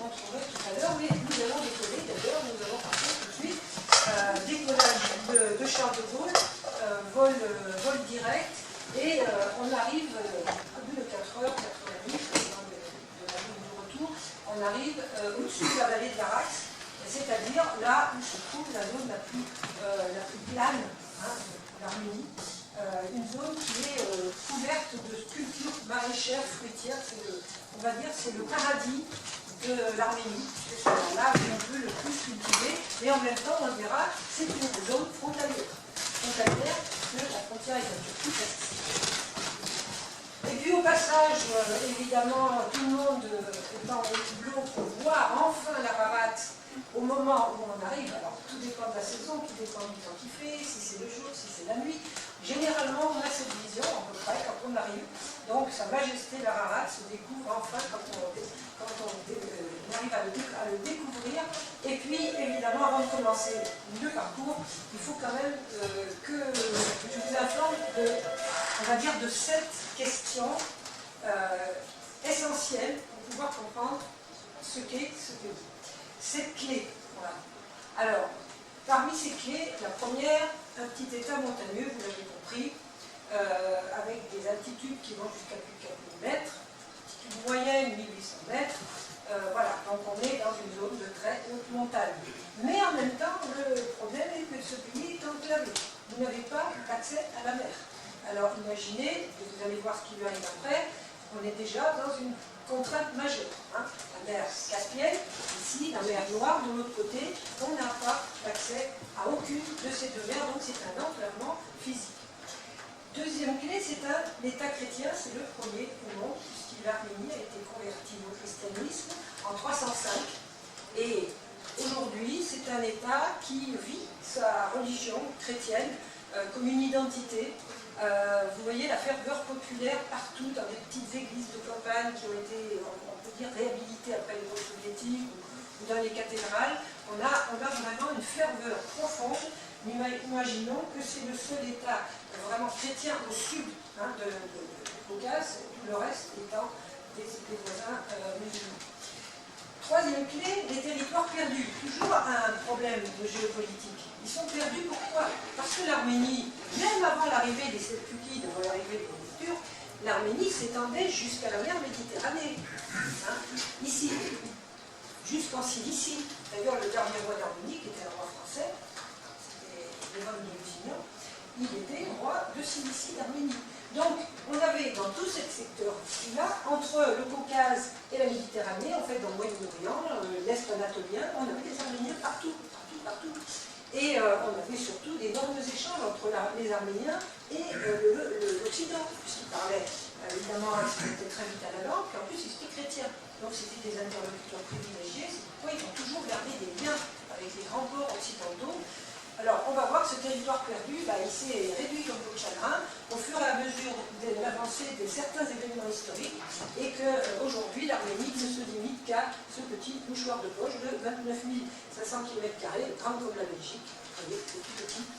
montrerai tout à l'heure, mais nous allons décoller, d'ailleurs, nous allons partir tout de suite. Décollage de Charles de Gaulle, vol direct, et on arrive, au bout de 4 heures, 4h30, de la ligne du retour, on arrive au-dessus de la vallée de l'Arax, c'est-à-dire là où se trouve la zone la plus plane, hein, l'Arménie, une zone qui est couverte de cultures maraîchères, fruitières, on va dire c'est le paradis de l'Arménie, c'est là où on peut le plus cultiver, et en même temps, on verra, c'est une zone frontalière, que la frontière est un peu plus facile. Et puis au passage, évidemment, tout le monde étant au hublot pour voir enfin l'Ararat au moment où on arrive. Alors tout dépend de la saison, tout dépend du temps qu'il fait, si c'est le jour, si c'est la nuit. Généralement, on a cette vision à peu près quand on arrive. Donc Sa Majesté l'Ararat se découvre enfin quand on arrive à le découvrir. Et puis, évidemment, avant de commencer le parcours, il faut quand même que je vous informe on va dire, de 7 questions essentielles pour pouvoir comprendre ce qu'est ce pays. Cette clé, voilà. Alors, parmi ces clés, la première, un petit état montagneux, vous l'avez compris, avec des altitudes qui vont jusqu'à plus de 4000 mètres, altitude moyenne 1800 mètres, voilà, donc on est dans une zone de très haute montagne. Mais en même temps, le problème est que ce pays est enclavé. Vous n'avez pas accès à la mer. Alors imaginez, et vous allez voir ce qui lui arrive après, on est déjà dans une contrainte majeure. Hein. La mer Caspienne, ici, la mer Noire, de l'autre côté, on n'a pas accès à aucune de ces deux mers, donc c'est un enclavement physique. Deuxième clé, c'est un État chrétien, c'est le premier au monde, puisque l'Arménie a été convertie au christianisme en 305. Et aujourd'hui, c'est un État qui vit sa religion chrétienne comme une identité. Vous voyez la ferveur populaire partout, dans les petites églises de campagne qui ont été, on peut dire, réhabilitées après les vols soviétiques ou dans les cathédrales. On a vraiment une ferveur profonde. Imaginons que c'est le seul État vraiment chrétien au sud du Caucase, tout le reste étant des voisins musulmans. Troisième clé, les territoires perdus. Toujours un problème de géopolitique. Ils sont perdus, pourquoi? Parce que l'Arménie, même avant l'arrivée des Selçukides, avant l'arrivée des Turcs, l'Arménie s'étendait jusqu'à la mer Méditerranée. Hein, ici, jusqu'en Cilicie. D'ailleurs, le dernier roi d'Arménie, qui était un roi français, c'était Léon de Lusignan, il était roi de Cilicie d'Arménie. Donc, on avait dans tout ce secteur-là, entre le Caucase et la Méditerranée, en fait, dans le Moyen-Orient, l'Est anatolien, on avait des Arméniens partout. Et on avait surtout d'énormes échanges entre les Arméniens et l'Occident, puisqu'ils parlaient, évidemment, ils étaient très vite à la langue, et en plus, ils étaient chrétiens. Donc, c'était des interlocuteurs privilégiés, c'est pourquoi ils ont toujours gardé des liens avec les grands ports occidentaux. Alors, on va voir que ce territoire perdu, il s'est réduit comme peau de chagrin au fur et à mesure de l'avancée de certains événements historiques et qu'aujourd'hui, l'Arménie ne se limite qu'à ce petit mouchoir de poche de 29 500 km², grande comme la Belgique. Vous voyez, c'est tout petit.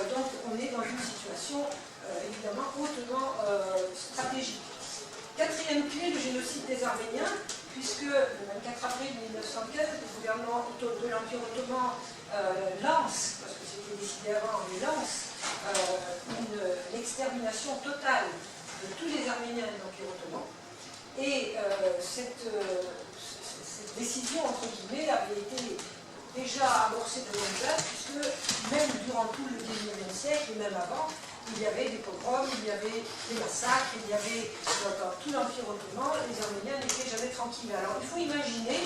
Donc, on est dans une situation, évidemment, hautement stratégique. Quatrième clé, le génocide des Arméniens, puisque le 24 avril 1915, le gouvernement de l'Empire ottoman lance, parce que c'était décidé avant, mais lance une extermination totale de tous les Arméniens de l'Empire ottoman. Et cette décision, entre guillemets, avait été déjà amorcée de longue date, puisque même durant tout le XIXe siècle, et même avant, il y avait des pogroms, il y avait des massacres, il y avait dans tout l'Empire ottoman, les Arméniens n'étaient jamais tranquilles. Alors il faut imaginer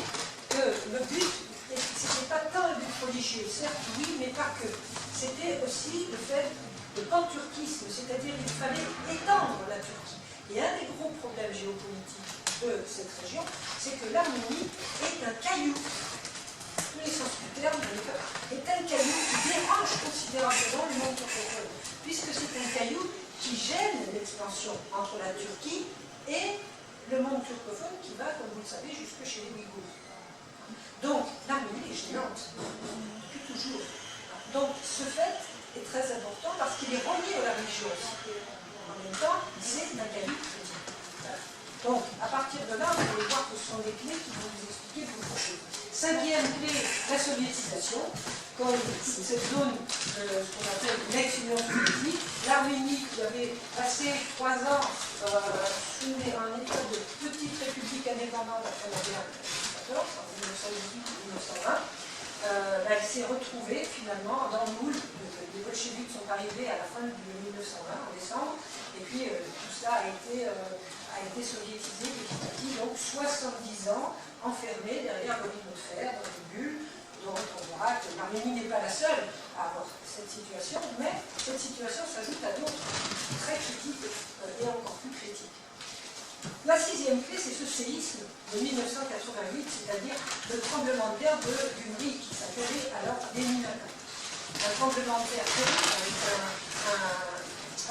que le but, ce n'était pas tant le but religieux, certes oui, mais pas que. C'était aussi le fait de panturquisme, c'est-à-dire qu'il fallait étendre la Turquie. Et un des gros problèmes géopolitiques de cette région, c'est que l'Arménie est un caillou. Tous les sens du terme, est un caillou qui dérange considérablement le monde turcophone, puisque c'est un caillou qui gêne l'expansion entre la Turquie et le monde turcophone qui va, comme vous le savez, jusque chez les Ouïghours. Donc, l'Arménie est gênante, depuis toujours. Donc, ce fait est très important parce qu'il est relié à la religion aussi. En même temps, c'est un caillou chrétien. Donc, à partir de là, vous allez voir que ce sont des clés qui vont vous expliquer beaucoup de choses. Cinquième clé, la soviétisation, comme cette zone, ce qu'on appelle l'ex-Union soviétique, l'Arménie qui avait passé 3 ans sous un état de petite république indépendante après la guerre de 1914, en 1918 1920, elle s'est retrouvée finalement dans le moule. Les bolcheviks sont arrivés à la fin de 1920, en décembre, et puis tout ça a été soviétisé petit à petit, donc 70 ans enfermés derrière le rideau de fer, dans des bulles, dont on verra que l'Arménie n'est pas la seule à avoir cette situation, mais cette situation s'ajoute à d'autres très critiques et encore plus critiques. La sixième clé, c'est ce séisme de 1988, c'est-à-dire le tremblement de terre de Gyumri, qui s'appelait alors Léninaka. Un tremblement de terre terrible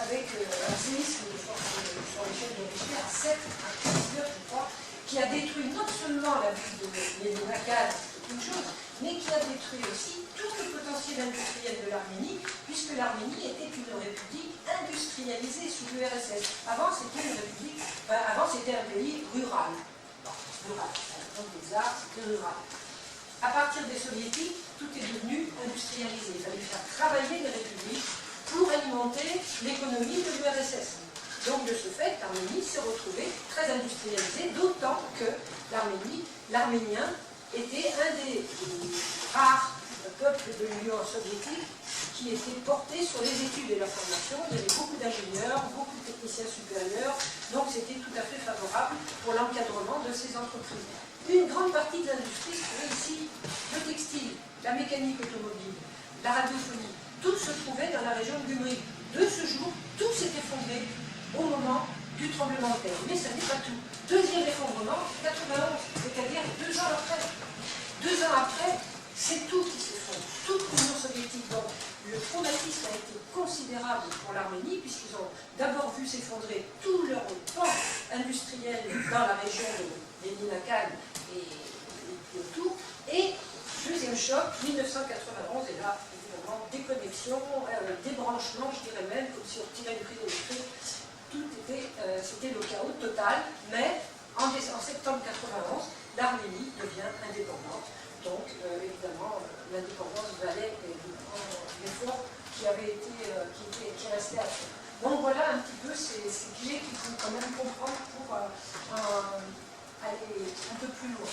avec un séisme de force sur l'échelle de Richter à 7, je crois, qui a détruit non seulement la ville de Léninaka, c'est une chose, mais qui a détruit aussi tout le potentiel industriel de l'Arménie, puisque l'Arménie était une république industrialisée sous l'URSS. Avant, c'était une république, avant c'était un pays rural. Rural. Donc les arts, c'était rural. À partir des soviétiques, tout est devenu industrialisé. Il fallait faire travailler les républiques pour alimenter l'économie de l'URSS. Donc de ce fait, l'Arménie s'est retrouvée très industrialisée, d'autant que l'arménien, était un des rares peuples de l'Union soviétique qui était porté sur les études et la formation. Il y avait beaucoup d'ingénieurs, beaucoup de techniciens supérieurs, donc c'était tout à fait favorable pour l'encadrement de ces entreprises. Une grande partie de l'industrie se trouvait ici, le textile, la mécanique automobile, la radiophonie, tout se trouvait dans la région de Gyumri. De ce jour, tout s'est effondré au moment du tremblement de terre. Mais ça n'est pas tout. Deuxième effondrement, 91, c'est-à-dire 2 ans après. 2 ans après, c'est tout qui s'effondre, toute l'Union soviétique. Donc, le traumatisme a été considérable pour l'Arménie, puisqu'ils ont d'abord vu s'effondrer tout leur pan industriel dans la région de Léninaka et autour. Et deuxième choc, 1991, et là, évidemment, déconnexion, débranchement, je dirais même, comme si on tirait une prise électrique. Tout était, c'était le chaos total, mais en septembre 91, l'Arménie devient indépendante. Donc, évidemment, l'indépendance valait l'effort qui restait à faire. Donc voilà un petit peu ces clés qu'il faut quand même comprendre pour aller un peu plus loin.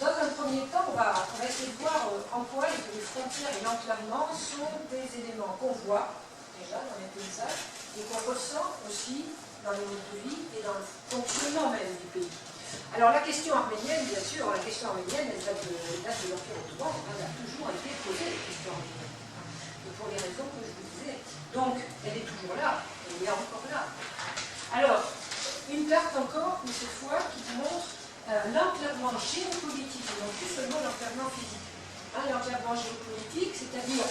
Dans un premier temps, on va essayer de voir en quoi les frontières et l'enclavement sont des éléments qu'on voit déjà dans les paysages et qu'on ressent aussi dans les modes de vie et dans le fonctionnement même du pays. Alors la question arménienne, bien sûr, la question arménienne, elle date de l'Empire ottoman, elle a toujours été posée, la question arménienne. Et pour les raisons que je vous disais. Donc, elle est toujours là, elle est encore là. Alors, une carte encore, mais cette fois, qui vous montre l'enclavement géopolitique, et non plus seulement l'enclavement physique. L'enclavement géopolitique, c'est-à-dire,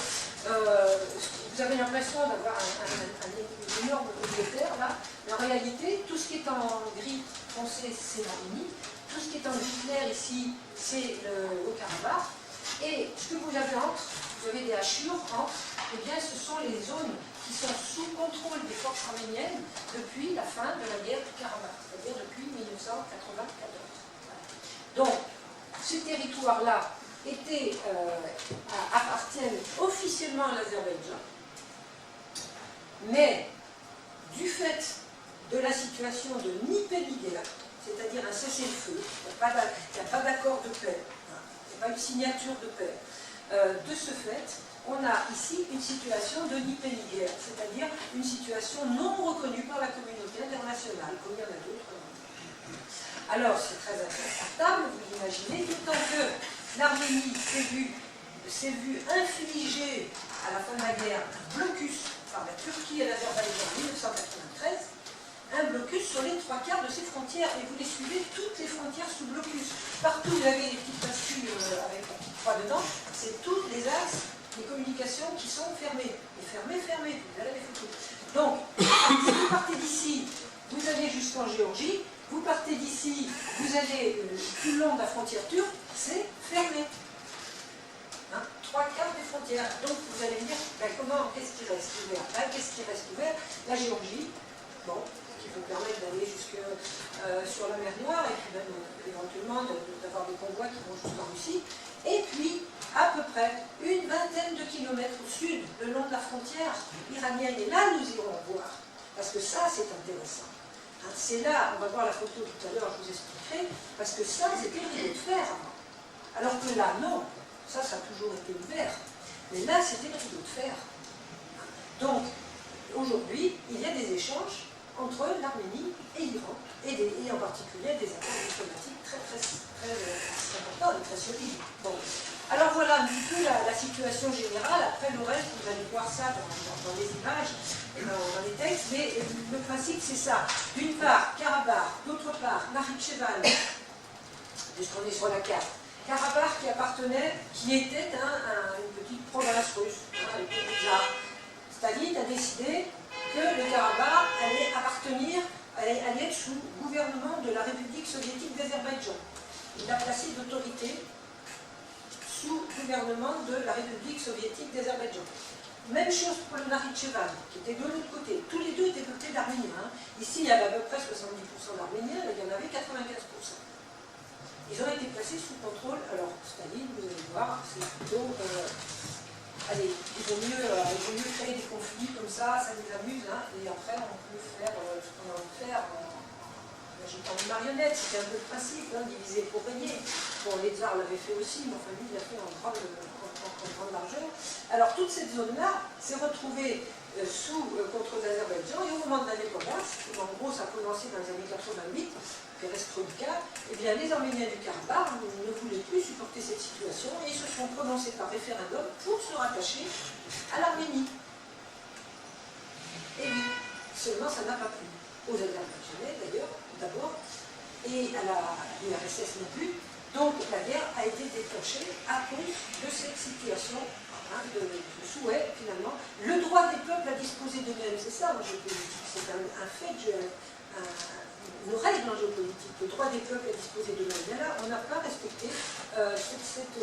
vous avez l'impression d'avoir un énorme bout de terre, là, mais en réalité, tout ce qui est en gris foncé, c'est l'Arménie, tout ce qui est en gris clair ici, c'est le Haut-Karabakh, et ce que vous avez vous avez des hachures entre, eh bien, ce sont les zones qui sont sous contrôle des forces arméniennes depuis la fin de la guerre du Karabakh, c'est-à-dire depuis 1994. Donc, ce territoire-là appartiennent officiellement à l'Azerbaïdjan, mais du fait de la situation de Nipéligé, c'est-à-dire un cessez-le-feu, il n'y a pas d'accord de paix, il n'y a pas une signature de paix. De ce fait, on a ici une situation de Nipéligé, c'est-à-dire une situation non reconnue par la communauté internationale, comme il y en a d'autres. Alors, c'est très inconfortable, vous imaginez, d'autant que l'Arménie s'est vue infliger, à la fin de la guerre, un blocus par la Turquie et l'Azerbaïdjan en 1993, un blocus sur les 3/4 de ses frontières. Et vous les suivez, toutes les frontières sous blocus. Partout, vous avez des petites bascules avec la petite croix dedans, c'est tous les axes, les communications qui sont fermées. Et fermées, vous verrez les photos. Donc, si vous partez d'ici, vous allez jusqu'en Géorgie. Vous partez d'ici, vous allez tout le long de la frontière turque, c'est fermé. 3/4 des frontières. Donc vous allez me dire, ben, qu'est-ce qui reste ouvert? Qu'est-ce qui reste ouvert? La Géorgie, bon, qui qui vont permettre d'aller jusque sur la mer Noire, et puis même éventuellement d'avoir des convois qui vont jusqu'en Russie. Et puis, à peu près une vingtaine de kilomètres au sud, le long de la frontière iranienne. Et là, nous irons voir, parce que ça, c'est intéressant. Hein, c'est là, on va voir la photo tout à l'heure, je vous expliquerai, parce que ça, c'était le rideau de fer avant. Alors que là, non, ça a toujours été ouvert. Mais là, c'était le rideau de fer. Donc, aujourd'hui, il y a des échanges entre l'Arménie et l'Iran, et en particulier des accords diplomatiques très importants et très solides. Bon. Alors voilà un petit peu la situation générale. Après le reste, vous allez voir ça dans les images, dans les textes, mais le principe c'est ça. D'une part, Karabakh, d'autre part, Nakhitchevan, puisqu'on est sur la carte. Karabakh qui était une petite province russe, avec le tsar. Staline a décidé que le Karabakh allait être sous gouvernement de la République soviétique d'Azerbaïdjan. Il a placé d'autorité sous gouvernement de la République soviétique d'Azerbaïdjan. Même chose pour le Nakhitchevan, qui était de l'autre côté. Tous les deux étaient peuplés d'Arméniens. Ici, il y avait à peu près 70% d'Arméniens, là, il y en avait 95%. Ils ont été placés sous contrôle. Alors, Staline, vous allez voir, c'est plutôt... allez, il vaut mieux créer des conflits comme ça les amuse, hein, et après, on peut faire ce qu'on a envie de faire. En agitant des marionnettes, c'était un peu le principe, hein, diviser pour régner. Bon, les tsars l'avaient fait aussi, mais enfin lui, il l'a fait en grande largeur. Alors, toute cette zone-là s'est retrouvée sous contrôle d'Azerbaïdjan, et au moment de l'indépendance, en gros, ça a commencé dans les années 88, Perestroïka, eh bien, les Arméniens du Karabakh ne voulaient plus supporter cette situation, et ils se sont prononcés par référendum pour se rattacher à l'Arménie. Et oui, seulement ça n'a pas plu. Aux Azerbaïdjanais, d'ailleurs, d'abord, et à l'URSS non plus. Donc la guerre a été déclenchée à cause de cette situation, hein, de souhait, finalement. Le droit des peuples à disposer d'eux-mêmes, c'est ça en géopolitique, c'est un fait, une règle en géopolitique, le droit des peuples à disposer d'eux-mêmes. Mais là, on n'a pas respecté cette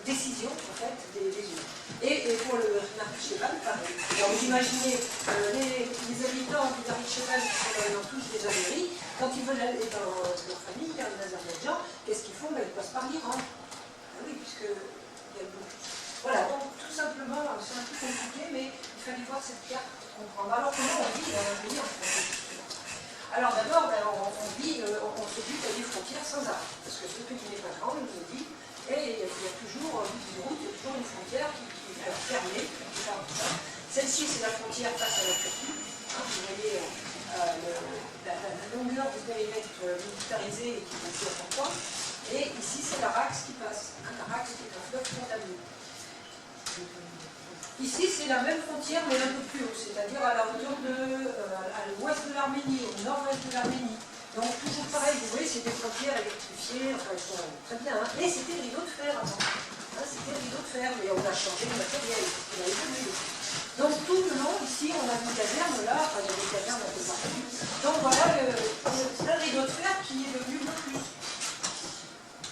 décision, en fait, des urnes. Et pour le Nakhitchevan, pareil. Alors vous imaginez les habitants du Nakhitchevan qui sont dans tous les Amériques, quand ils veulent aller dans leur famille, en Azerbaïdjan, qu'est-ce qu'ils font? Ils passent par l'Iran. Ah oui, puisque il y a beaucoup. Voilà, donc tout simplement, c'est un peu compliqué, mais il fallait voir cette carte pour comprendre. Alors comment on vit dans un pays en France? Alors d'abord, on se bute à des frontières sans arrêt, parce que ce pays n'est pas grand, on nous dit. Et il y a toujours une route, il y a toujours une frontière qui est fermée. Celle-ci, c'est la frontière face à la Turquie. Hein, vous voyez la longueur du périmètre militarisé qui est assez importante. Et ici, c'est l'Arax qui passe. L'Arax qui est un fleuve condamné. Ici, c'est la même frontière, mais un peu plus haut, c'est-à-dire à la hauteur à l'ouest de l'Arménie, au nord-ouest de l'Arménie. Donc, toujours pareil, vous voyez, c'est des frontières électrifiées, enfin, elles sont très bien, hein. Mais c'était le rideau de fer avant. Hein, c'était le rideau de fer, mais on a changé le matériel, on a évolué. Donc, tout le long, ici, on a une caserne, là, enfin, il y a des casernes un peu partout. Donc, voilà, c'est un rideau de fer qui est venu le plus.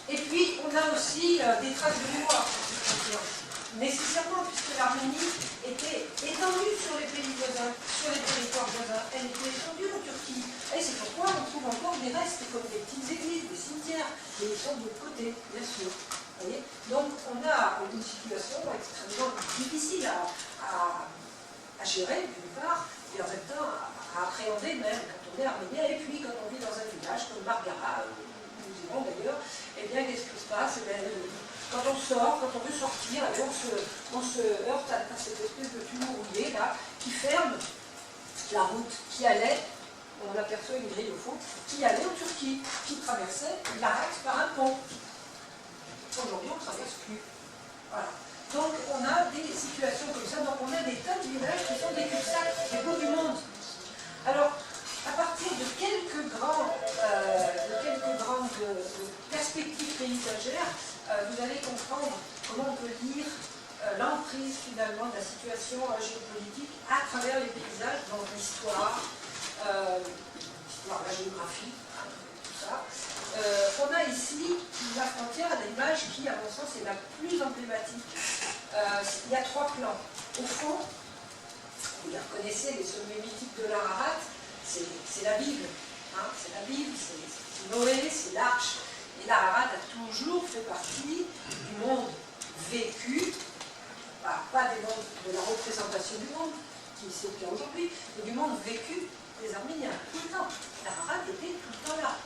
Et puis, on a aussi des traces de mémoire sur ces frontières. Nécessairement, puisque l'Arménie était étendue sur les pays voisins, sur les territoires voisins, elle était étendue en Turquie. Et c'est pourquoi on trouve encore des restes comme des petites églises, des cimetières, mais ils sont de l'autre côté, bien sûr. Vous voyez. Donc on a une situation extrêmement difficile à gérer, d'une part, et en même temps à appréhender même quand on est arménien, et puis quand on vit dans un village comme Margara, où nous irons d'ailleurs, eh bien qu'est-ce qui se passe? Quand on sort, quand on veut sortir, on se heurte à cette espèce de tunnel rouillé là, qui ferme la route qui allait, on aperçoit une grille au fond, qui allait en Turquie, qui traversait l'Arax par un pont. Aujourd'hui, on ne traverse plus. Voilà. Donc, on a des situations comme ça, donc on a des tas de villages qui sont des cul-de-sac, des bouts du monde. Alors, à partir de quelques grandes perspectives paysagères, vous allez comprendre comment on peut lire l'emprise finalement de la situation géopolitique à travers les paysages, dans l'histoire, la géographie, tout ça. On a ici la frontière à l'image qui, à mon sens, est la plus emblématique. Il y a trois plans. Au fond, Vous les reconnaissez, les sommets mythiques de l'Ararat, c'est la Bible. Hein, c'est la Bible, c'est Noé, c'est l'Arche. Et l'Ararat a toujours fait partie du monde vécu, pas de la représentation du monde, qui c'est le cas aujourd'hui, mais du monde vécu des Arméniens, tout le temps. L'Ararat était tout le temps là,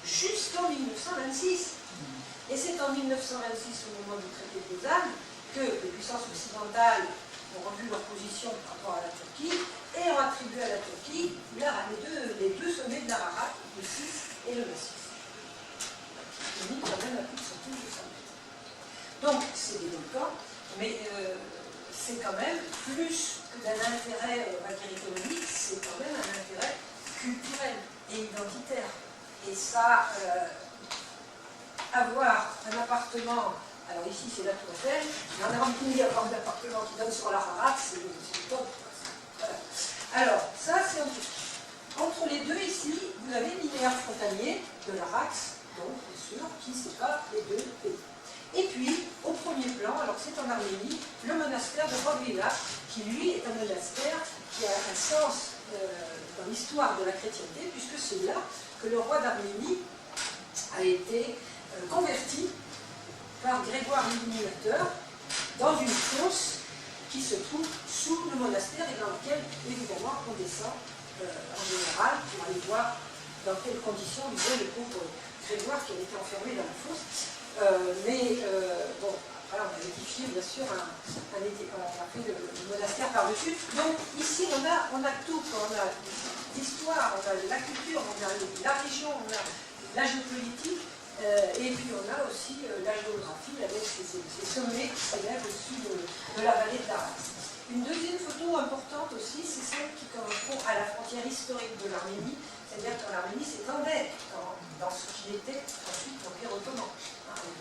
jusqu'en 1926. Et c'est en 1926, au moment du traité de Lausanne, que les puissances occidentales ont revu leur position par rapport à la Turquie et ont attribué à la Turquie les deux sommets de l'Ararat, le 6 et le Massif. Qui est quand même à plus de 100 de 100 mètres. Donc, c'est des volcans, mais c'est quand même plus que d'un intérêt, on va dire, économique, c'est quand même un intérêt culturel et identitaire. Et ça, avoir un appartement, alors ici c'est la Tour Eiffel, mais en Arménie, avoir un appartement qui donne sur l'Ararat, c'est le top. Voilà. Alors, ça c'est un truc. Entre les deux ici, vous avez l'linéaire frontalier de l'Arax, donc bien sûr, qui sépare les deux pays. Et puis, au premier plan, alors c'est en Arménie, le monastère de Rogvila, qui lui est un monastère qui a un sens dans l'histoire de la chrétienté, puisque c'est là que le roi d'Arménie a été converti par Grégoire l'Illuminateur dans une fosse qui se trouve sous le monastère et dans laquelle, évidemment, on descend en général pour aller voir dans quelles conditions vivait le pauvre Grégoire qui avait été enfermé dans la fosse. Bon, après on a édifié bien sûr, on a fait le monastère par-dessus. Donc ici on a tout, on a l'histoire, on a la culture, on a la région, on a la géopolitique, et puis on a aussi la géographie avec ces sommets qui s'élèvent au-dessus de la vallée de l'Ararat. Une deuxième photo importante aussi, c'est celle qui correspond à la frontière historique de l'Arménie, c'est-à-dire que l'Arménie s'étendait dans ce qui était ensuite l'Empire ottoman.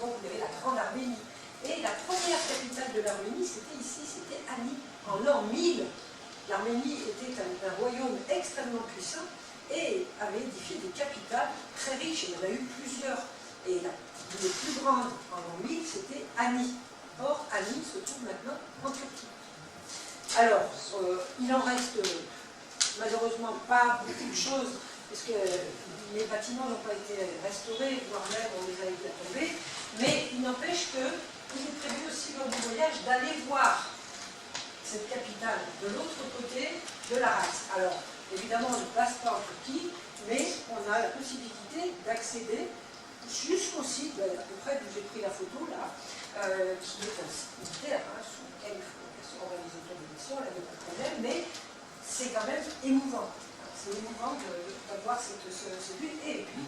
Donc vous avez la Grande Arménie. Et la première capitale de l'Arménie, c'était ici, c'était Ani. En l'an 1000, l'Arménie était un royaume extrêmement puissant et avait édifié des capitales très riches. Il y en a eu plusieurs. Et l'une des plus grandes en l'an 1000, c'était Ani. Or, Ani se trouve maintenant en Turquie. Alors, il en reste malheureusement pas beaucoup de choses, parce que les bâtiments n'ont pas été restaurés, voire même on les a été tombés, mais il n'empêche qu'il est prévu aussi lors du voyage d'aller voir cette capitale de l'autre côté de l'Arax. Alors, évidemment, on ne passe pas en Turquie, mais on a la possibilité d'accéder jusqu'au site, à peu près d'où j'ai pris la photo là, qui est un site militaire, sur lequel il faut organiser une émission, là, il n'y a pas de problème, mais c'est quand même émouvant. C'est émouvant d'avoir cette vue, et puis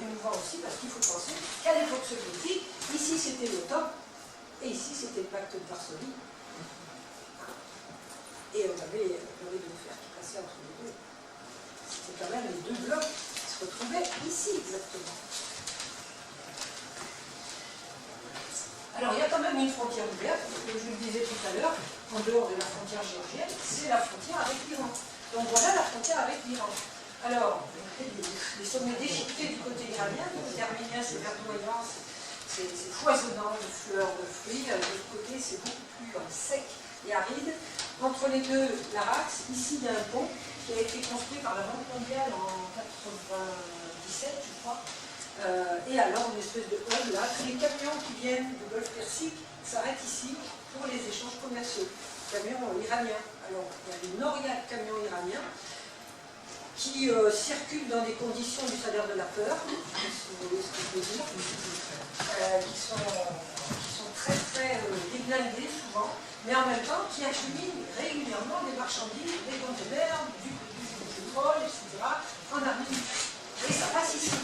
émouvant aussi parce qu'il faut penser qu'à l'époque soviétique, ici c'était l'OTAN, et ici c'était le pacte de Varsovie. Et on avait le rideau de fer qui passait entre les deux. C'était quand même les deux blocs qui se retrouvaient ici exactement. Alors il y a quand même une frontière ouverte, comme je le disais tout à l'heure, en dehors de la frontière géorgienne, c'est la frontière avec l'Iran. Donc voilà la frontière avec l'Iran. Alors, les sommets déchiquetés du côté iranien, du côté arménien c'est verdoyant, c'est foisonnant de fleurs, de fruits, de l'autre côté c'est beaucoup plus sec et aride. Entre les deux, l'Arax, ici il y a un pont qui a été construit par la Banque mondiale en 1997, je crois. Et alors une espèce de hub là, tous les camions qui viennent du Golfe Persique s'arrêtent ici pour les échanges commerciaux. Camions iraniens. Alors il y a des norias de camions iraniens qui circulent dans des conditions du salaire de la peur, si vous voyez ce que je veux dire, qui sont très très déglingués souvent, mais en même temps qui acheminent régulièrement des marchandises, des conteneurs, du pétrole, etc. en Arménie. Et ça passe ici.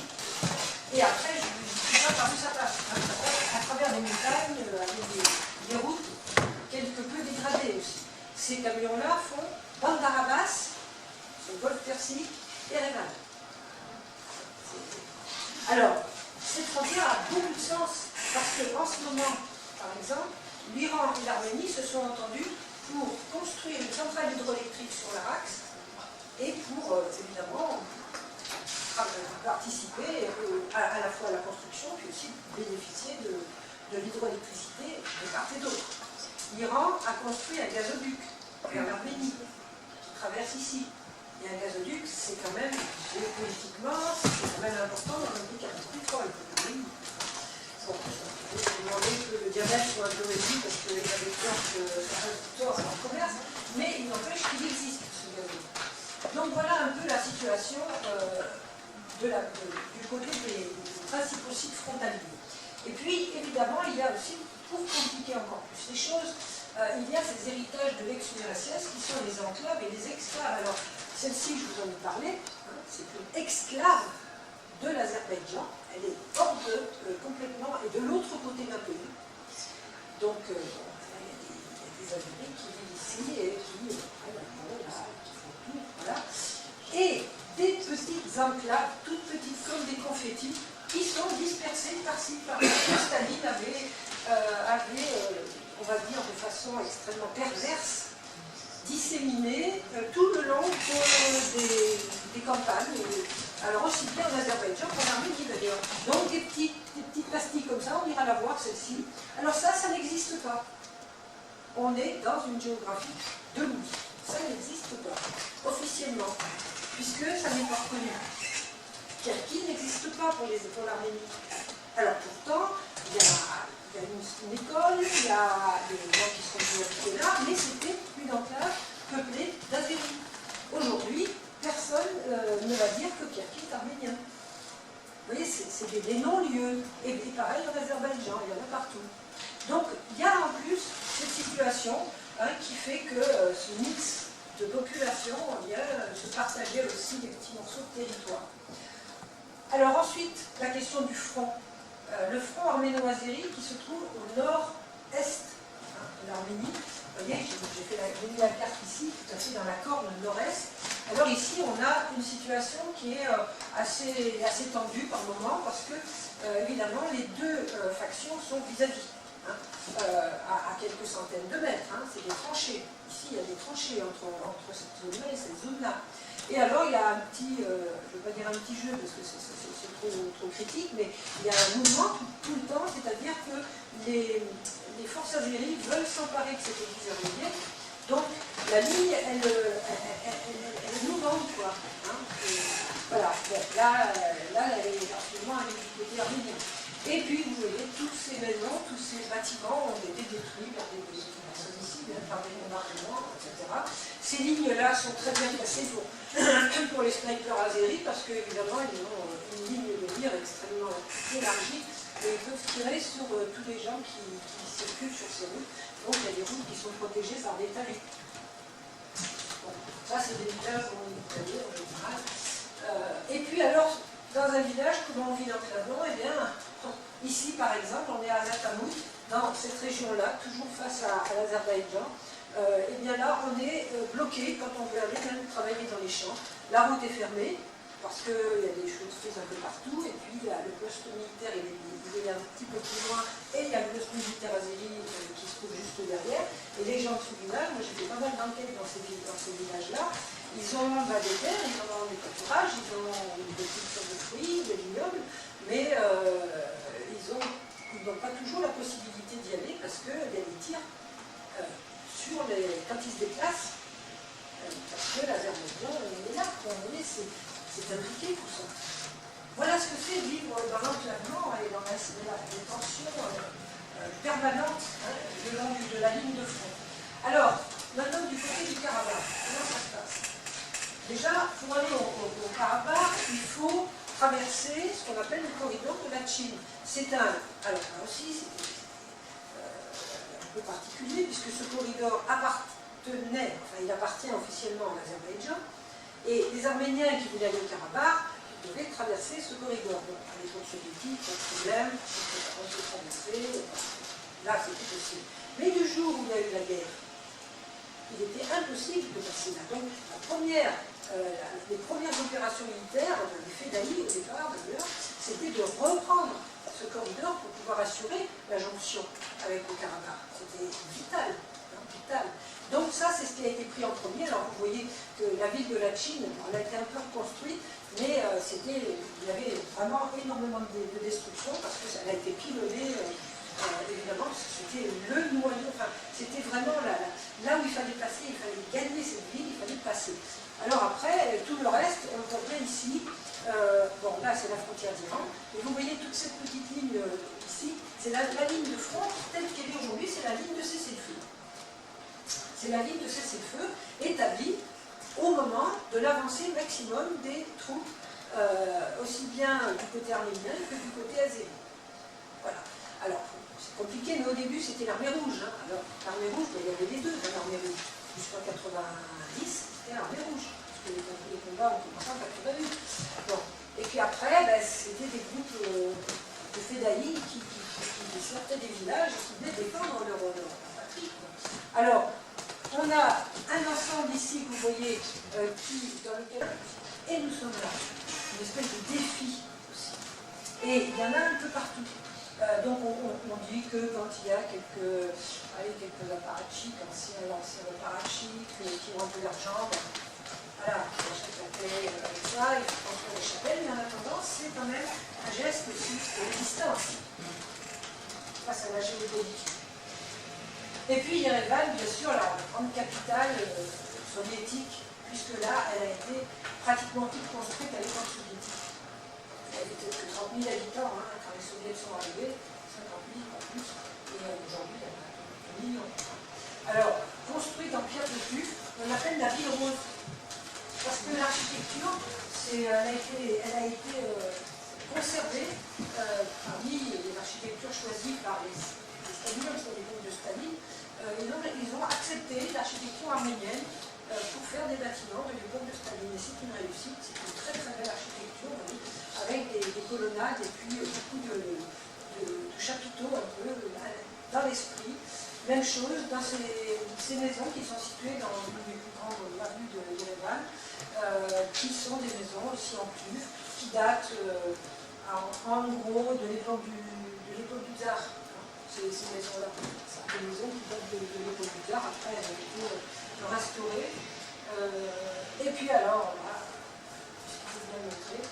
Et après, je ne sais pas par où ça passe. Ça passe à travers des montagnes, avec des routes quelque peu dégradées aussi. Ces camions-là font Bandar Abbas, le Golfe Persique et Revan. Alors, cette frontière a beaucoup de sens, parce qu'en ce moment, par exemple, l'Iran et l'Arménie se sont entendus pour construire une centrale hydroélectrique sur l'Arax et pour, évidemment, participer à la fois à la construction, puis aussi bénéficier de l'hydroélectricité de part et d'autre. L'Iran a construit un gazoduc vers l'Arménie, traverse ici. Et un gazoduc, c'est quand même, géopolitiquement, c'est quand même important dans un pays qui a un peu plus fort économique. Bon, je vais demander que le diamètre soit un peu réduit parce qu'il avait peur que ça fasse tort à leur commerce, mais il n'empêche qu'il existe ce gazoduc. Donc voilà un peu la situation du côté des principaux sites frontaliers. Et puis, évidemment, il y a aussi, pour compliquer encore plus les choses, il y a ces héritages de l'ex-URSS qui sont les enclaves et les exclaves. Alors, celle-ci, je vous en ai parlé, hein, c'est une exclave de l'Azerbaïdjan. Elle est hors complètement et de l'autre côté d'un pays. Donc, il y a des Azéris qui vivent ici et qui font tout, voilà. Et des petites enclaves, toutes petites comme des confettis, qui sont dispersées par-ci, par-là. Staline avait, on va dire de façon extrêmement perverse, disséminé tout le long des campagnes, alors aussi bien en Azerbaïdjan qu'en Arménie d'ailleurs. Donc des petites pastilles comme ça, on ira la voir celle-ci. Alors ça n'existe pas. On est dans une géographie de loup. Ça n'existe pas, officiellement, puisque ça n'est pas reconnu. Kirki n'existe pas pour l'Arménie. Alors pourtant, il y a une école, il y a des gens qui sont venus habiter là, mais c'était une enclave peuplée d'Azéris. Aujourd'hui, personne ne va dire que Kirki est arménien. Vous voyez, c'est des non-lieux. Et pareil en Azerbaïdjan, il y en a partout. Donc, il y a en plus cette situation qui fait que ce mix de population vient se partager aussi des petits morceaux de territoire. Alors ensuite, la question du front. Le front arméno-azéri qui se trouve au nord-est de l'Arménie. Vous voyez, j'ai mis la carte ici, tout à fait dans la corne nord-est. Alors ici, on a une situation qui est assez tendue par moment, parce que, évidemment, les deux factions sont vis-à-vis, à quelques centaines de mètres. C'est des tranchées. Ici, il y a des tranchées entre cette zone-là et cette zone-là. Et alors, il y a un petit, je ne veux pas dire un petit jeu, parce que c'est trop critique, mais il y a un mouvement tout le temps, c'est-à-dire que les forces azéries veulent s'emparer de cette église arménienne. Donc, la ligne, elle est mouvante, quoi. Voilà, bon, là, elle est absolument avec du côté arménien. Et puis, vous voyez, tous ces maisons, tous ces bâtiments ont été détruits par des personnes ici, par des bombardements, etc. Ces lignes-là sont très bien placées pour les snipers azéris, parce qu'évidemment, ils ont une ligne de mire extrêmement élargie, et ils peuvent tirer sur tous les gens qui circulent sur ces routes. Donc, il y a des routes qui sont protégées par des talus. Bon, ça, c'est des villages où on est installé en général. Et puis, alors, dans un village, comment on vit l'enclavement? Eh bien, ici, par exemple, on est à Alatamout, dans cette région-là, toujours face à l'Azerbaïdjan. Et bien là, on est bloqué quand on veut aller même travailler dans les champs. La route est fermée, parce qu'il y a des choses faites un peu partout, et puis le poste militaire, il est un petit peu plus loin, et il y a le poste militaire azéri qui se trouve juste derrière. Et les gens de ce village, moi j'ai fait pas mal d'enquêtes dans ces villages-là, ils ont des terres, ils ont des pâturages, ils ont des cultures de fruits, des vignobles, mais ils n'ont pas toujours la possibilité d'y aller parce qu'il y a des tirs quand ils se déplacent, parce que l'Azerbaïdjan est là, c'est impliqué tout ça. Voilà ce que c'est vivre dans l'enclavement et dans les tensions permanentes le long de la ligne de front. Alors, maintenant du côté du Karabakh, comment ça se passe? Déjà, pour aller au Karabakh, il faut traverser ce qu'on appelle le corridor de la Chine. C'est alors là aussi, c'est un peu particulier, puisque ce corridor il appartient officiellement à l'Azerbaïdjan, et les Arméniens qui voulaient aller au Karabakh devaient traverser ce corridor. Donc, à l'époque soviétique, pas de problème, on peut traverser, là c'était possible. Mais du jour où il y a eu la guerre, il était impossible de passer là. Donc, les premières opérations militaires, on avait fait d'Ali au départ d'ailleurs, c'était de reprendre ce corridor pour pouvoir assurer la jonction avec le Karabakh. C'était vital, vital. Donc ça, c'est ce qui a été pris en premier. Alors vous voyez que la ville de la Chine, elle a été un peu reconstruite, mais il y avait vraiment énormément de destruction parce que ça a été pilonné, évidemment, parce que c'était le noyau, enfin, c'était vraiment là où il fallait passer, il fallait gagner cette ville, il fallait passer. Alors après, tout le reste, on voit bien ici, bon là c'est la frontière d'Iran, et vous voyez toute cette petite ligne ici, c'est la ligne de front telle qu'elle est aujourd'hui, c'est la ligne de cessez-le-feu. C'est la ligne de cessez-le-feu établie au moment de l'avancée maximum des troupes, aussi bien du côté arménien que du côté azéri. Voilà. Alors, c'est compliqué, mais au début c'était l'armée rouge. Hein. Alors, l'armée rouge, il y avait les deux dans l'armée rouge. Jusqu'en 90, c'était l'armée rouge. Parce que les combats ont commencé en 88. Bon. Et puis après, ben, c'était des groupes de fédérailles qui sortaient des villages et qui venaient défendre leur patrie. Alors, on a un ensemble ici que vous voyez dans lequel. Et nous sommes là. Une espèce de défi aussi. Et il y en a un peu partout. Donc on dit que quand il y a quelques apparatchiks, anciens apparatchiks qui ont un peu d'argent, voilà, qui achètent la paix avec ça, ils construisent des chapelles, mais en attendant, c'est quand même un geste aussi de résistance face à la géopolitique. Et puis Yerevan, bien sûr, la grande capitale soviétique, puisque là, elle a été pratiquement toute construite à l'époque soviétique. Elle avait peut-être que 30 000 habitants hein, quand les soviets sont arrivés, 50 000 pas plus, et aujourd'hui il y en a 2 millions. Alors, construite en pierre de tuf, on l'appelle la ville rose. Parce que l'architecture, elle a été conservée parmi les architectures choisies par les Staliniens, sur l'époque de Staline. Ils ont accepté l'architecture arménienne pour faire des bâtiments de l'époque de Staline. Et c'est une réussite, c'est une très très belle architecture, avec des colonnades et puis beaucoup de chapiteaux un peu dans l'esprit. Même chose dans ces maisons qui sont situées dans une des plus grandes avenues de Yerevan, qui sont des maisons aussi en tuf, qui datent en gros de l'époque du tsar. Ces maisons-là, c'est des maisons qui datent de l'époque du tsar, après elles ont été restaurées. Et puis alors, là, ce que je veux bien montrer,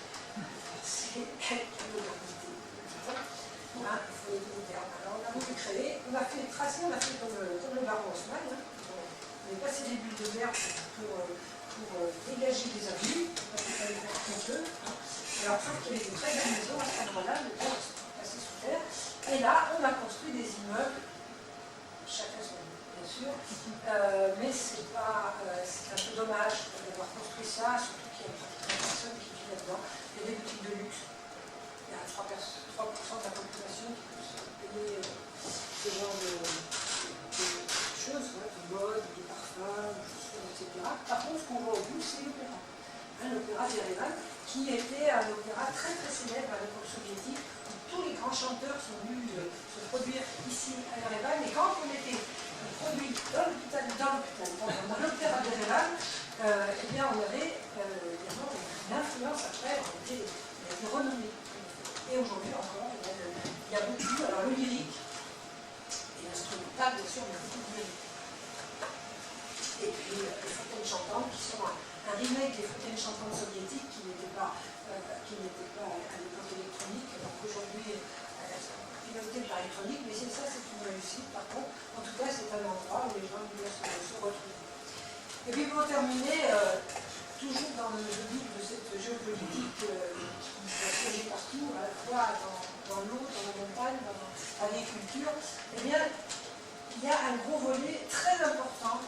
c'est la modernité. Hein, il faut être moderne. Alors on a voulu créer, on a fait tracer, on a fait comme le baron Haussmann, hein. On est passé des bulles de verre pour dégager des avenues, parce qu'il fallait faire conteux. Hein. Alors sauf qu'il y avait une très belle maison à cet endroit-là, le terre passé sous terre, et là on a construit des immeubles, chacun son bien sûr, mais c'est un peu dommage d'avoir construit ça, surtout qu'il y a pratiquement personne qui vit là-dedans. Il y a des boutiques de luxe. Il y a 3% de la population qui peut se payer ce genre de choses, ouais, de mode, de parfums, de chaussures, etc. Par contre, ce qu'on voit au bout, c'est l'opéra. Hein, l'opéra d'Yerevan, qui était un opéra très très célèbre à l'époque soviétique, où tous les grands chanteurs sont venus se produire ici à Yerevan. Et quand on était produit dans l'opéra d'Yerevan, eh bien on avait évidemment une influence après, on était renommé. Et aujourd'hui encore, il y a beaucoup, alors le lyrique et l'instrumental, bien sûr, il y a beaucoup de lyrique. Et puis les fontaines chantantes qui sont un remake des fontaines chantantes soviétiques qui n'étaient pas à l'époque électronique. Donc aujourd'hui, elles sont pilotées par électronique, mais ça, c'est une réussite par contre. En tout cas, c'est un endroit où les gens se retrouvent. Et puis pour terminer, toujours dans le but de cette géopolitique qui va siéger partout, à la fois dans l'eau, dans la montagne, dans l'agriculture, eh bien, il y a un gros volet très important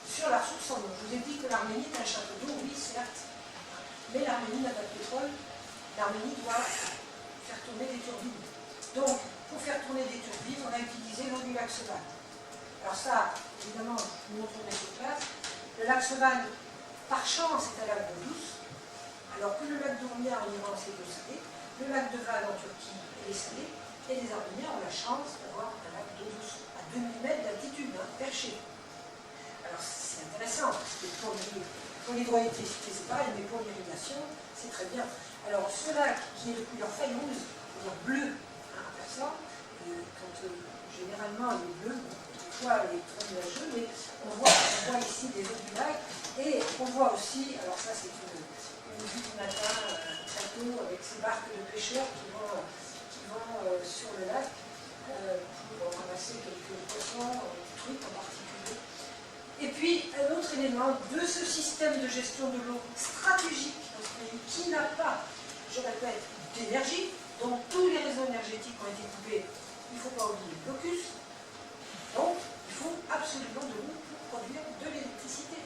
sur la ressource en eau. Je vous ai dit que l'Arménie est un château d'eau, oui, certes, mais l'Arménie n'a pas de pétrole, l'Arménie doit faire tourner des turbines. Donc, pour faire tourner des turbines, on a utilisé l'eau du lac Sevan. Alors ça, évidemment, je vous montrerai sur place. Le lac Sevan, par chance, est un lac d'eau douce, alors que le lac d'Ourmia en Iran, c'est d'eau salée. Le lac de Van en Turquie, est salé. Et les Arméniens ont la chance d'avoir un lac d'eau douce à 2000 mètres d'altitude, hein, perché. Alors c'est intéressant, parce que pour l'hydroélectricité c'est pareil, mais pour l'irrigation, c'est très bien. Alors ce lac qui est de couleur faïence, c'est-à-dire bleu, hein, en persan, quand généralement il est bleu, parfois il est très nuageux, mais on voit ici des eaux du lac, et on voit aussi, alors ça c'est une vue du matin très tôt avec ces barques de pêcheurs qui vont sur le lac pour ramasser quelques poissons, des trucs en particulier. Et puis, un autre élément de ce système de gestion de l'eau stratégique dans ce pays qui n'a pas, je répète, d'énergie, dont tous les réseaux énergétiques ont été coupés, il ne faut pas oublier le blocus. Donc, il faut absolument de l'eau pour produire de l'électricité.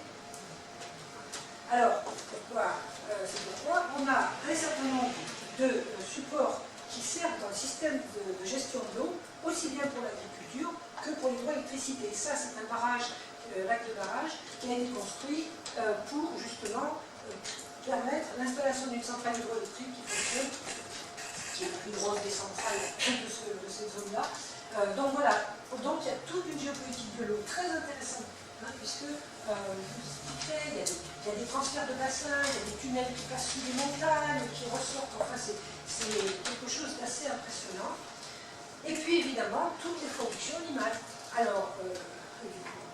Alors, c'est pourquoi on a un certain nombre de supports qui servent dans le système de gestion de l'eau, aussi bien pour l'agriculture que pour l'hydroélectricité. Ça, c'est un barrage, lac de barrage, qui a été construit pour justement permettre l'installation d'une centrale hydroélectrique qui fonctionne, qui est la plus grosse des centrales de cette zone-là. Donc voilà, donc il y a toute une géopolitique de l'eau très intéressante, hein, puisque il y a des transferts de bassins, il y a des tunnels qui passent sous les montagnes, qui ressortent, enfin c'est quelque chose d'assez impressionnant. Et puis évidemment, toutes les productions animales. Alors,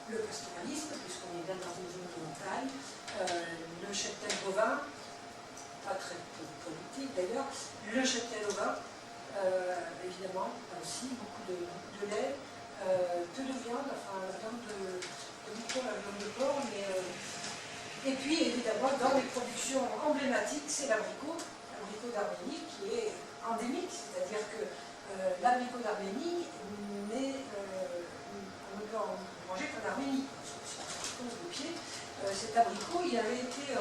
le pastoralisme, puisqu'on est bien dans une zone de montagne, le cheptel bovin, pas très productif d'ailleurs, le cheptel ovin, évidemment, aussi beaucoup de lait, peu de viande, enfin la viande de mouton, la viande de porc, mais et puis évidemment dans les productions emblématiques, c'est l'abricot d'Arménie qui est endémique, c'est-à-dire que l'abricot d'Arménie, mais on ne peut en manger qu'en Arménie, parce que c'est un pose de pied. Cet abricot, il avait été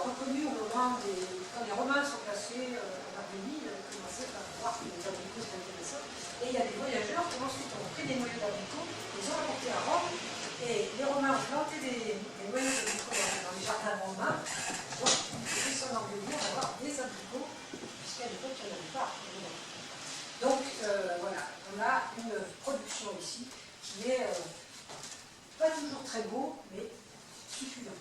reconnu au moment quand les Romains sont passés en Arménie, ils avaient commencé par voir que les abricots étaient intéressants. Et il y a des voyageurs qui ensuite ont pris des noyaux d'abricots, les ont apportés à Rome, et les Romains ont planté des noyaux d'abricots dans les jardins romains. Donc, ils sont en venir d'avoir des abricots, puisqu'à l'époque, il n'y en avait pas. Donc, voilà, on a une production ici qui est pas toujours très beau, mais succulent.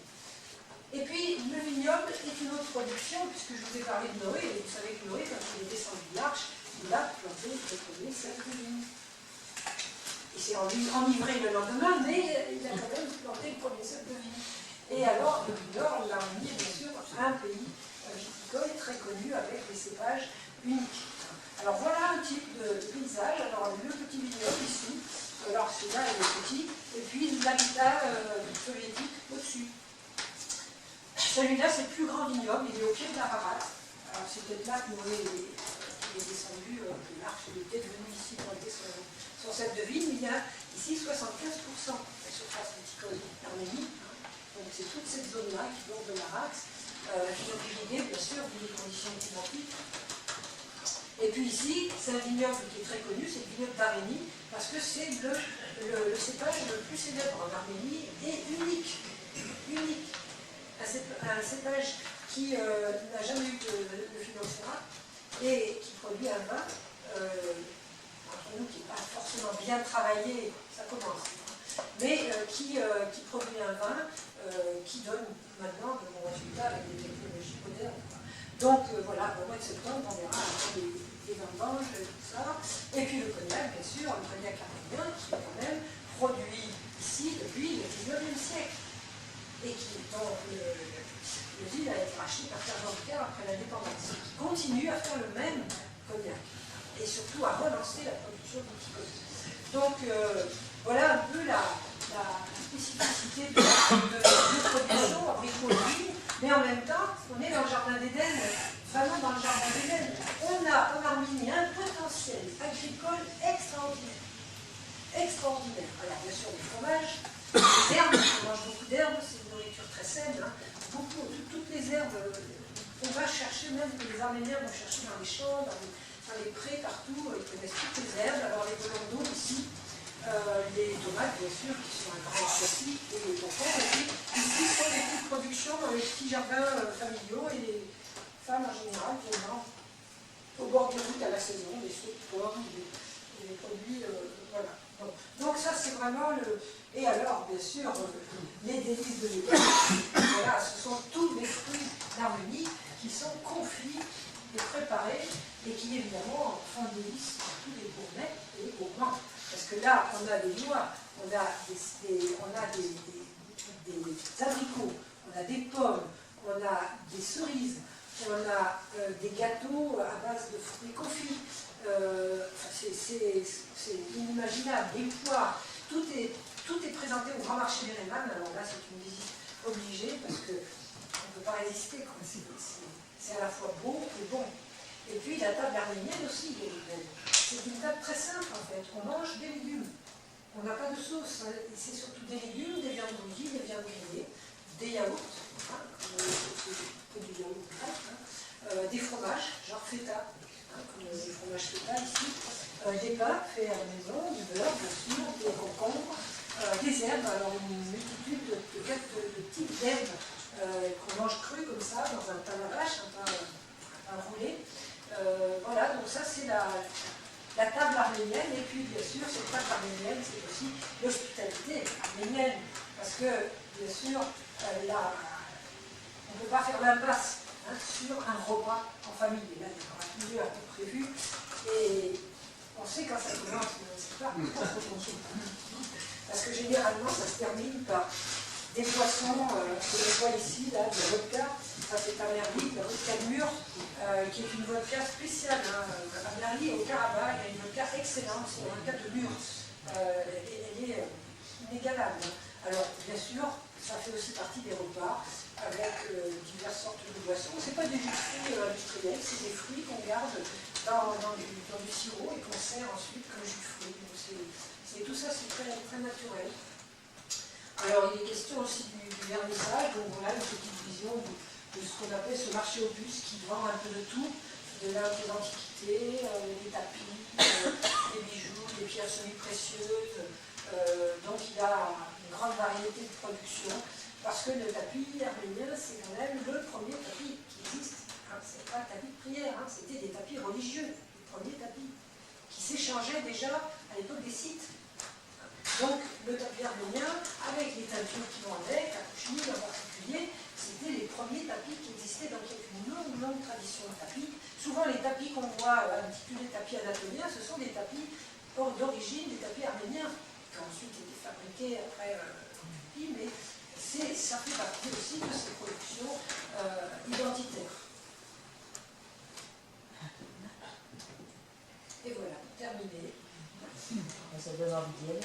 Et puis, le vignoble est une autre production, puisque je vous ai parlé de Noé, et vous savez que Noé, quand il est descendu de l'arche, il a planté le premier cep de vigne. Il s'est enivré le lendemain, mais il a quand même planté le premier cep de vigne. Et alors, le Nord, l'Arménie, bien sûr, un pays viticole très connu avec des cépages uniques. Alors voilà un type de paysage. Alors le petit vignoble ici, alors celui-là il est petit, et puis l'habitat soviétique au-dessus. Celui-là c'est le plus grand vignoble, il est au pied de l'Ararat. Alors c'est peut-être là que Noé est descendu de l'arche, il est peut-être venu ici pour être son cep de vigne, mais il y a ici 75% de la surface viticole d'Arménie. Donc c'est toute cette zone-là qui borde de l'Arax, qui ont divisé bien sûr vu les conditions climatiques. Et puis ici, c'est un vignoble qui est très connu, c'est le vignoble d'Arménie, parce que c'est le cépage le plus célèbre en Arménie et unique. Unique. Un cépage qui n'a jamais eu de financement et qui produit un vin, entre nous, qui n'est pas forcément bien travaillé, ça commence, mais qui produit un vin qui donne maintenant de bons résultats avec des technologies modernes. Donc voilà, au mois de septembre, on verra les vendanges et tout ça. Et puis le cognac, bien sûr, le cognac arménien, qui est quand même produit ici depuis le 19e siècle. Et dont le ville a été racheté par Pierre Jean après l'indépendance. Qui continue à faire le même cognac. Et surtout à relancer la production viticole. Donc voilà un peu la spécificité de production abricot-vigne. Mais en même temps, on est dans le jardin d'Éden, vraiment dans le jardin d'Éden. On a en Arménie un potentiel agricole extraordinaire. Extraordinaire. Alors bien sûr, des fromages, des herbes, on mange beaucoup d'herbes, c'est une nourriture très saine. Hein. Toutes les herbes, on va chercher, même les Arméniens vont chercher dans les champs, dans les prés, partout, ils connaissent toutes les herbes. Alors les melons d'eau ici, les tomates, bien sûr, qui sont un grand classique, et les concombres. Et puis, ici sont les petites productions dans les petits jardins familiaux, et les femmes en général viennent au bord de route à la saison, des sauts de pommes, des produits, voilà. Donc ça, c'est vraiment le... Et alors, bien sûr, les délices de l'été, voilà, ce sont tous les fruits d'Arménie qui sont confits et préparés, et qui, évidemment, font délice à tous les gourmets et les gourmands. Parce que là, on a des noix, on a des abricots, on a des pommes, on a des cerises, on a des gâteaux à base de fruits confits. C'est inimaginable, des poires, tout est tout est présenté au Grand Marché d'Erevan. Alors là, c'est une visite obligée parce qu'on ne peut pas résister. C'est à la fois beau et bon. Et puis la table arménienne aussi, c'est une table très simple en fait. On mange des légumes. On n'a pas de sauce. Hein. C'est surtout des légumes, des viandes bouillies, des viandes grillées, des yaourts, hein, comme du yaourt grec, hein, des fromages, genre feta, hein, comme les fromages feta ici, des pains faits à la maison, du beurre, bien sûr, des concombres, des herbes, alors une multitude de types d'herbes qu'on mange crues comme ça, dans un pain à vache, un pain roulé. Voilà, donc ça c'est la table arménienne, et puis bien sûr, cette table arménienne, c'est aussi l'hospitalité arménienne, parce que bien sûr, on ne peut pas faire l'impasse hein, sur un repas en famille. Et là, il y aura toujours un peu prévu, et on sait quand ça commence, mais on ne sait pas quand ça continue. Parce que généralement, ça se termine par des poissons que l'on voit ici, là, de la vodka. Ça, c'est un merli, la vodka mûre, qui est une vodka spéciale. Hein. À Merli, au Karabakh, il y a une vodka excellente, c'est la vodka de mûre. Elle est inégalable. Alors, bien sûr, ça fait aussi partie des repas, avec diverses sortes de boissons. Ce n'est pas des jus de fruits industriels, c'est des fruits qu'on garde dans du sirop et qu'on sert ensuite comme jus de fruits. Tout ça, c'est très, très naturel. Alors, il est question aussi du vernissage, donc voilà une petite vision de ce qu'on appelle ce marché aux puces qui vend un peu de tout, des antiquités, des tapis, des bijoux, des pierres semi-précieuses. Donc, il y a une grande variété de production, parce que le tapis arménien, c'est quand même le premier tapis qui existe. Hein, ce n'est pas un tapis de prière, hein, c'était des tapis religieux, les premiers tapis, qui s'échangeaient déjà à l'époque des sites. Donc, le tapis arménien, avec les teintures qui vont avec, la couchine en particulier, c'était les premiers tapis qui existaient. Donc, il y a une longue tradition de tapis. Souvent, les tapis qu'on voit intitulés tapis anatoliens, ce sont des tapis d'origine, des tapis arméniens, qui ont ensuite été fabriqués après en Turquie, mais ça fait partie aussi de ces productions identitaires. Et voilà, terminé. Ça donne envie d'y aller.